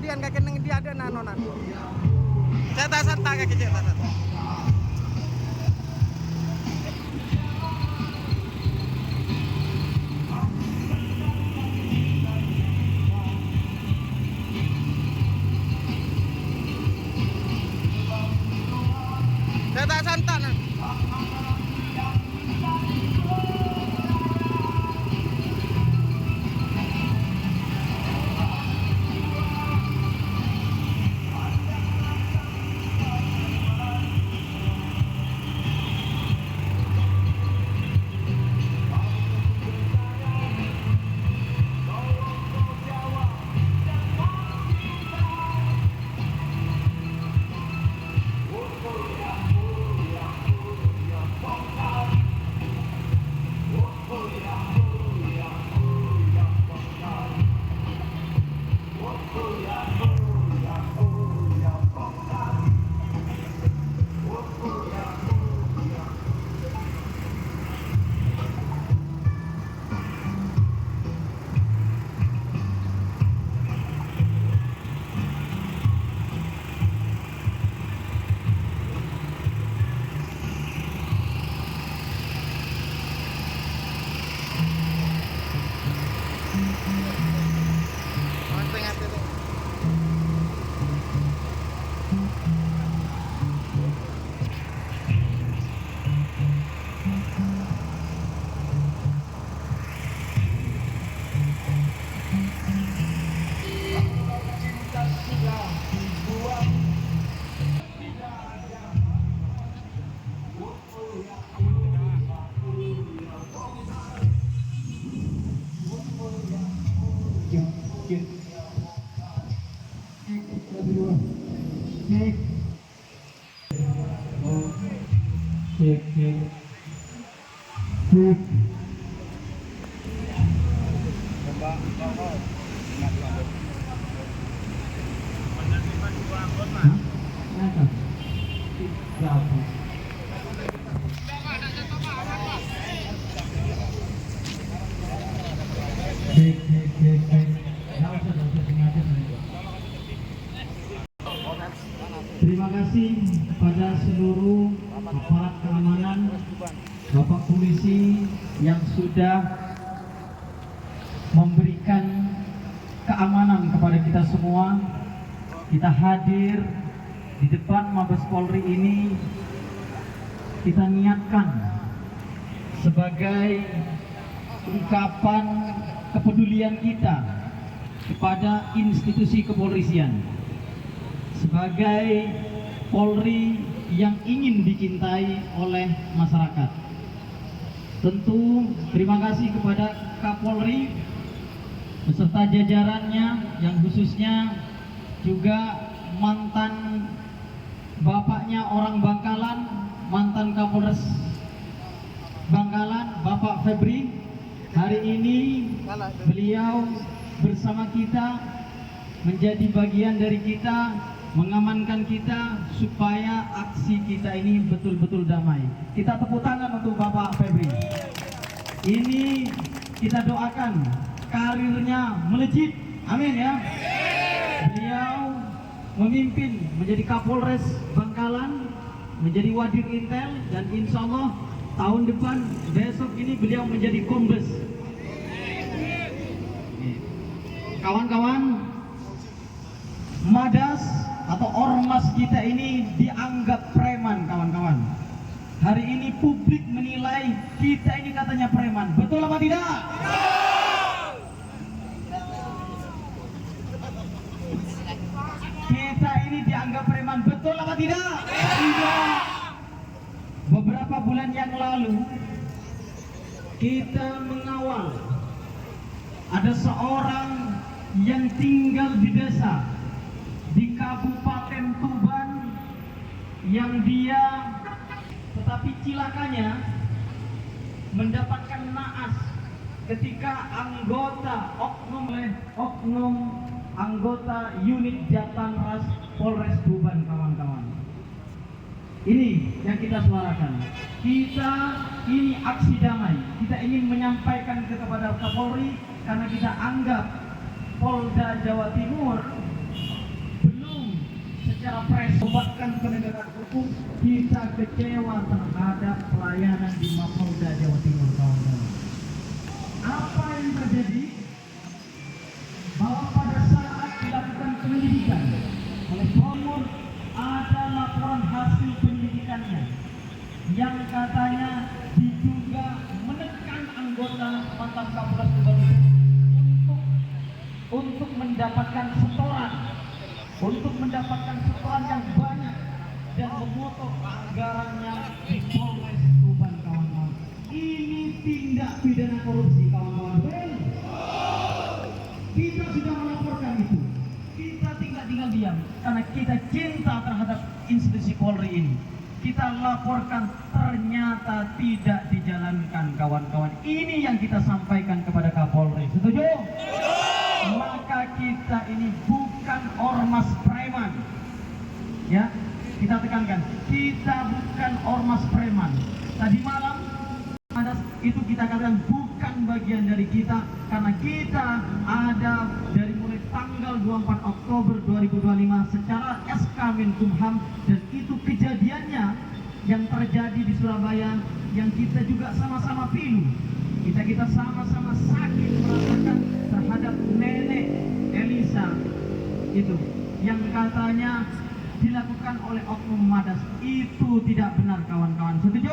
dian kaki neng dia ada nanonan. Saya tasan tak kaki saya tasan. Saya tak santan. Terima kasih kepada seluruh aparat keamanan, Bapak Polisi yang sudah memberikan keamanan kepada kita semua. Kita hadir di depan Mabes Polri ini, kita niatkan sebagai ungkapan kepedulian kita kepada institusi kepolisian, sebagai Polri yang ingin dicintai oleh masyarakat. Tentu terima kasih kepada Kapolri beserta jajarannya, yang khususnya juga mantan bapaknya orang Bangkalan, mantan Kapolres Bangkalan, Bapak Febri. Hari ini beliau bersama kita, menjadi bagian dari kita, mengamankan kita supaya aksi kita ini betul-betul damai. Kita tepuk tangan untuk Bapak Febri. Ini kita doakan karirnya melejit, amin ya. Beliau memimpin menjadi Kapolres Bangkalan, menjadi Wadir Intel, dan insya Allah tahun depan besok ini beliau menjadi Kombes. Kawan-kawan, Madas atau ormas kita ini dianggap preman, kawan-kawan. Hari ini publik menilai kita ini katanya preman. Betul apa tidak? Kita ini dianggap preman. Betul apa tidak? Tidak. Beberapa bulan yang lalu kita mengawal ada seorang yang tinggal di desa di Kabupaten Tuban, yang dia tetapi cilakanya mendapatkan naas ketika oknum anggota unit Jatanras Polres Tuban, kawan-kawan. Ini yang kita suarakan. Kita ini aksi damai. Kita ingin menyampaikan kepada Kapolri karena kita anggap Polda Jawa Timur hukum, kita kecewa terhadap pelayanan di Mapolda Jawa Timur, kawan-kawan. Apa yang terjadi? Bahwa pada saat dilakukan penyelidikan oleh Polmur, ada laporan hasil penyelidikannya yang katanya diduga menekan anggota mantan Kapolres Tuban untuk mendapatkan setoran yang banyak dan memotong anggarannya di Polres Tuban, kawan-kawan. Ini tindak pidana korupsi, kawan-kawan. Kita sudah melaporkan itu. Kita tinggal diam karena kita cinta terhadap institusi Polri ini. Kita laporkan, ternyata tidak dijalankan, kawan-kawan. Ini yang kita sampaikan kepada Kapolri. Setuju? Maka kita ini bukan ormas preman. Ya, kita tekankan, kita bukan ormas preman. Tadi malam itu kita katakan bukan bagian dari kita, karena kita ada dari mulai tanggal 24 Oktober 2025 secara SK Menkumham, dan itu kejadiannya yang terjadi di Surabaya yang kita juga sama-sama pilu. Kita sama-sama sakit merasakan terhadap nenek Elisa itu yang katanya dilakukan oleh oknum Madas. Itu tidak benar, kawan-kawan. Setuju?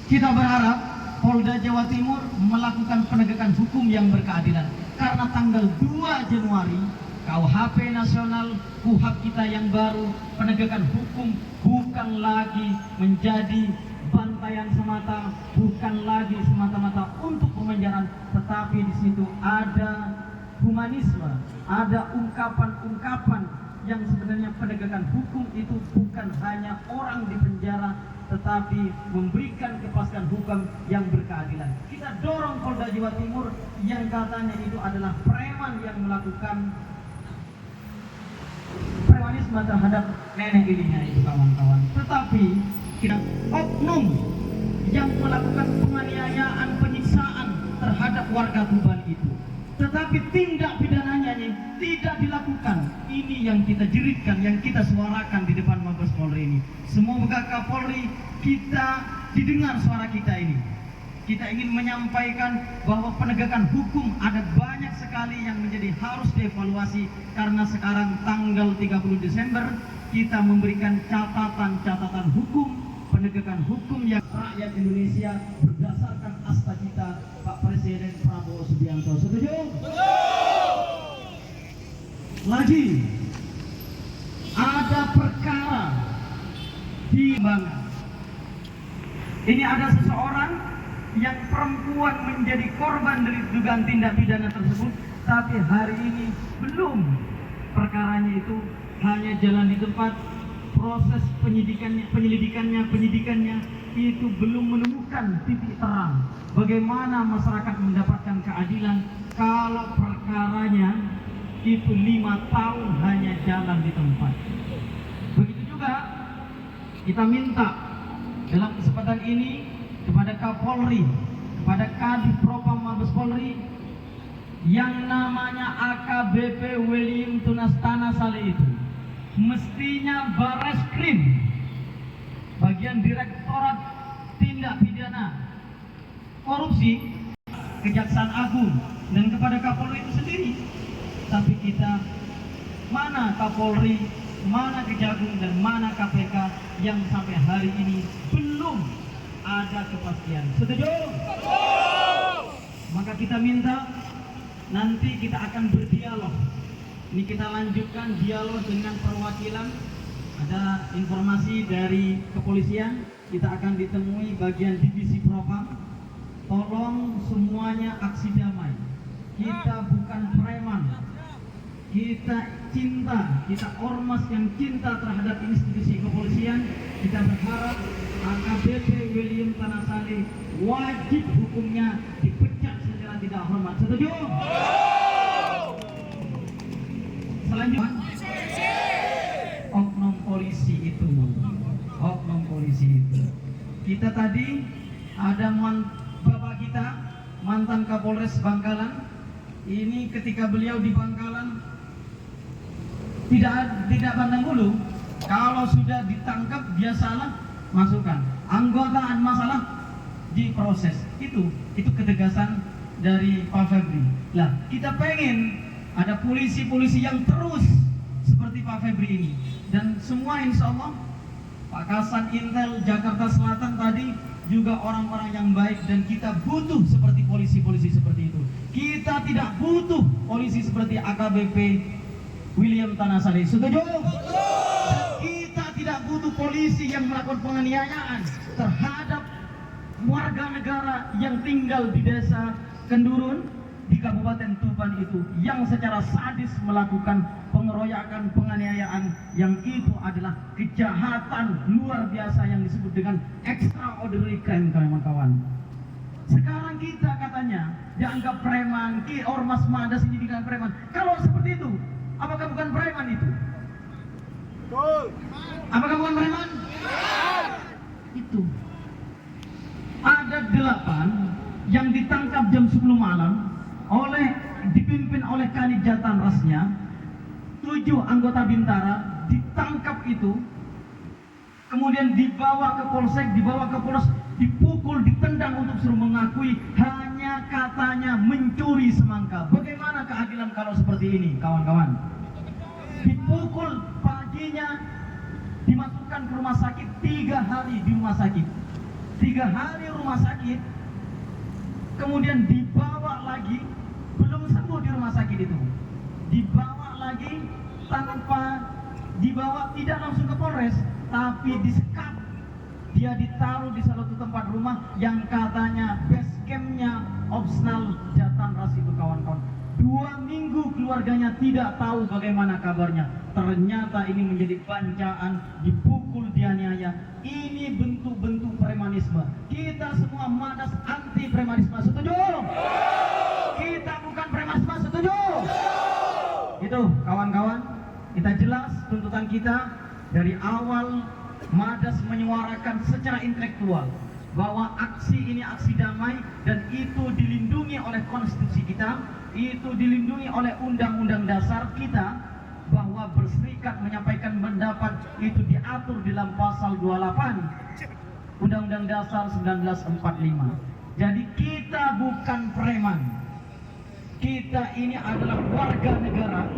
Kita berharap Polda Jawa Timur melakukan penegakan hukum yang berkeadilan, karena tanggal 2 Januari KUHP nasional, KUHP kita yang baru, penegakan hukum bukan lagi menjadi bantaian semata, bukan lagi semata-mata untuk pemenjaraan, tetapi di situ ada humanisme, ada ungkapan-ungkapan yang sebenarnya penegakan hukum itu bukan hanya orang di penjara, tetapi memberikan kepastian hukum yang berkeadilan. Kita dorong Polda Jawa Timur yang katanya itu adalah preman yang melakukan premanisme terhadap nenek ininya itu, kawan-kawan. Tetapi kita oknum yang melakukan penganiayaan, penyiksaan terhadap warga Tuban itu, tetapi tindak pidananya tidak dilakukan. Ini yang kita jeritkan, yang kita suarakan di depan Mabes Polri ini. Semoga Kapolri kita didengar suara kita ini. Kita ingin menyampaikan bahwa penegakan hukum ada banyak sekali yang menjadi harus dievaluasi, karena sekarang tanggal 30 Desember kita memberikan catatan hukum, penegakan hukum yang rakyat Indonesia berdasarkan asta kita Pak Presiden Prabowo Subianto. Setuju? Lagi ada perkara di Bangka. Ini ada seseorang yang perempuan menjadi korban dari dugaan tindak pidana tersebut, tapi hari ini belum, perkaranya itu hanya jalan di tempat, proses penyidikannya itu belum menemukan titik terang bagaimana masyarakat mendapatkan keadilan kalau perkaranya itu 5 tahun hanya jalan di tempat. Begitu juga kita minta dalam kesempatan ini kepada Kapolri, kepada Kadif Propam Mabes Polri yang namanya AKBP William Tunas Tanasali itu, mestinya Bareskrim bagian Direktorat Tindak Pidana Korupsi Kejaksaan Agung dan kepada Kapolri itu sendiri. Tapi kita, mana Kapolri, mana Kejagung dan mana KPK yang sampai hari ini belum ada kepastian. Setuju? Maka kita minta nanti kita akan berdialog. Ini kita lanjutkan dialog dengan perwakilan. Ada informasi dari kepolisian, kita akan ditemui bagian divisi propam. Tolong semuanya aksi damai. Kita bukan preman. Kita cinta, kita ormas yang cinta terhadap institusi kepolisian. Kita berharap AKBP William Tanasali wajib hukumnya dipecat secara tidak hormat. Setuju? Selanjutnya, oknum polisi itu. Kita tadi ada bapak kita, mantan Kapolres Bangkalan. Ini ketika beliau di Bangkalan tidak pandang bulu, Kalau sudah ditangkap dia salah, masukkan. Anggota ada masalah, diproses. Itu ketegasan dari Pak Febri. Lah, kita pengen ada polisi-polisi yang terus seperti Pak Febri ini. Dan semua insya Allah Pak Kasat Intel Jakarta Selatan tadi juga orang-orang yang baik, dan kita butuh seperti polisi-polisi seperti itu. Kita tidak butuh polisi seperti AKBP William Tanasari. Setuju? Dan kita tidak butuh polisi yang melakukan penganiayaan terhadap warga negara yang tinggal di desa Kendurun di Kabupaten Tuban itu, yang secara sadis melakukan pengeroyokan, penganiayaan, yang itu adalah kejahatan luar biasa yang disebut dengan extraordinary crime, kawan-kawan. Sekarang kita katanya dianggap preman, ormas Madas ini dianggap preman. Kalau seperti itu, apakah bukan preman itu? Apakah bukan preman? Itu ada 8 yang ditangkap jam 10 malam dipimpin oleh Kanit Jatanrasnya. 7 anggota Bintara ditangkap itu, kemudian dibawa ke polsek, dibawa ke polres, dipukul, ditendang untuk suruh mengakui hanya katanya mencuri semangka. Bagaimana keadilan kalau seperti ini, kawan-kawan? Dipukul paginya, dimasukkan ke rumah sakit, 3 hari di rumah sakit, 3 hari rumah sakit, kemudian dibawa lagi, belum sembuh di rumah sakit itu, dibawa lagi tidak langsung ke Polres, tapi disekap. Dia ditaruh di salah satu tempat rumah yang katanya base campnya Opsnal Jatanras itu, kawan-kawan. 2 minggu keluarganya tidak tahu bagaimana kabarnya. Ternyata ini menjadi bancaan, dipukul, dianiaya. Ini bentuk-bentuk premanisme. Kita semua Madas anti premanisme, setuju? Kita bukan premanisme, setuju? Itu kawan-kawan, kita jelas tuntutan kita dari awal. Madas menyuarakan secara intelektual bahwa aksi ini aksi damai, dan itu dilindungi oleh konstitusi kita, itu dilindungi oleh undang-undang dasar kita, bahwa berserikat menyampaikan pendapat itu diatur dalam pasal 28 Undang-Undang Dasar 1945. Jadi kita bukan preman. Kita ini adalah warga negara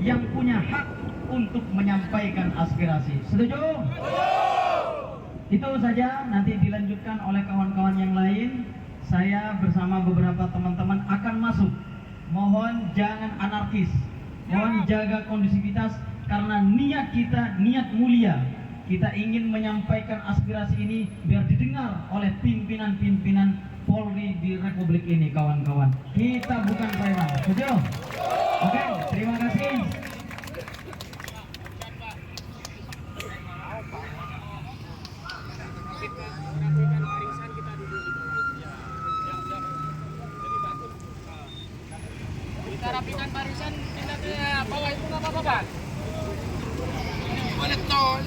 yang punya hak untuk menyampaikan aspirasi. Setuju? Itu saja, nanti dilanjutkan oleh kawan-kawan yang lain. Saya bersama beberapa teman-teman akan masuk. Mohon jangan anarkis, mohon jaga kondusivitas, karena niat kita niat mulia. Kita ingin menyampaikan aspirasi ini biar didengar oleh pimpinan-pimpinan Polri di Republik ini, kawan-kawan. Kita bukan preman. Setuju? Oke, terima kasih. Kita rapikan barisan, pindah ke bawah itu nggak apa-apa, Pak? Boleh tol.